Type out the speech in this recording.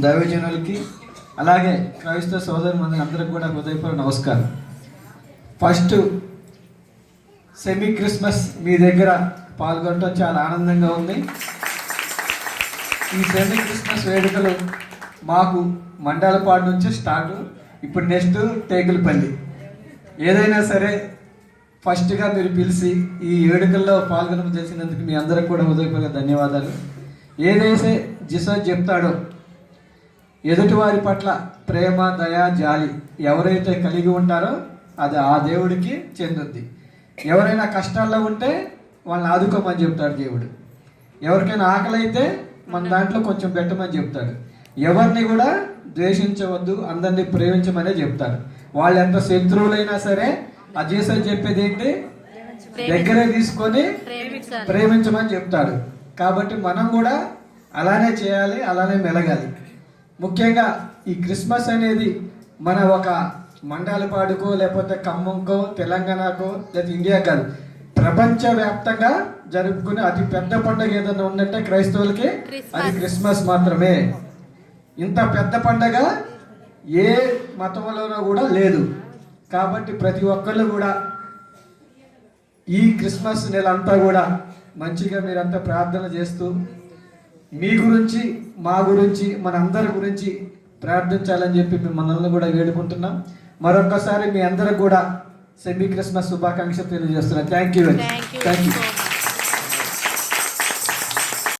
దైవజనులకి అలాగే క్రైస్తవ సోదరులందరికీ అందరికి కూడా హృదయపూర్వక నమస్కారం. ఫస్ట్ సెమీ క్రిస్మస్ మీ దగ్గర పాల్గొనడం చాలా ఆనందంగా ఉంది. ఈ సెమీ క్రిస్మస్ వేడుకలు మాకు మండలపాడు నుంచి స్టార్ట్, ఇప్పుడు నెక్స్ట్ టేకులపల్లి. ఏదైనా సరే ఫస్ట్గా మీరు పిలిచి ఈ వేడుకల్లో పాల్గొనడం చేసినందుకు మీ అందరికి కూడా హృదయపూర్వక ధన్యవాదాలు. ఏదైతే జీసస్ చెప్తాడో ఎదుటివారి పట్ల ప్రేమ, దయ, జాలి ఎవరైతే కలిగి ఉంటారో అది ఆ దేవుడికి చెందుద్ది. ఎవరైనా కష్టాల్లో ఉంటే వాళ్ళని ఆదుకోమని చెప్తాడు దేవుడు. ఎవరికైనా ఆకలి అయితే మన దాంట్లో కొంచెం పెట్టమని చెప్తాడు. ఎవరిని కూడా ద్వేషించవద్దు, అందరినీ ప్రేమించమనే చెప్తాడు. వాళ్ళు ఎంత శత్రువులైనా సరే ఆ జీసస్ చెప్పేది ఏంటి? దగ్గరే తీసుకొని ప్రేమించమని చెప్తాడు. కాబట్టి మనం కూడా అలానే చేయాలి, అలానే మెలగాలి. ముఖ్యంగా ఈ క్రిస్మస్ అనేది మన ఒక మండలపాడుకో లేకపోతే ఖమ్మంకో తెలంగాణకో లేదా ఇండియా కాదు, ప్రపంచవ్యాప్తంగా జరుపుకునే అతి పెద్ద పండుగ ఏదైనా ఉందంటే క్రైస్తవులకి అది క్రిస్మస్ మాత్రమే. ఇంత పెద్ద పండుగ ఏ మతంలోనూ కూడా లేదు. కాబట్టి ప్రతి ఒక్కళ్ళు కూడా ఈ క్రిస్మస్ నెల అంతా కూడా మంచిగా మీరంతా ప్రార్థన చేస్తూ మీ గురించి, మా గురించి, మన అందరి గురించి ప్రార్థించాలని చెప్పి మిమ్మల్ని కూడా వేడుకుంటున్నాం. మరొకసారి మీ అందరికి కూడా సెమీ క్రిస్మస్ శుభాకాంక్షలు తెలియజేస్తున్నాం. Thank you.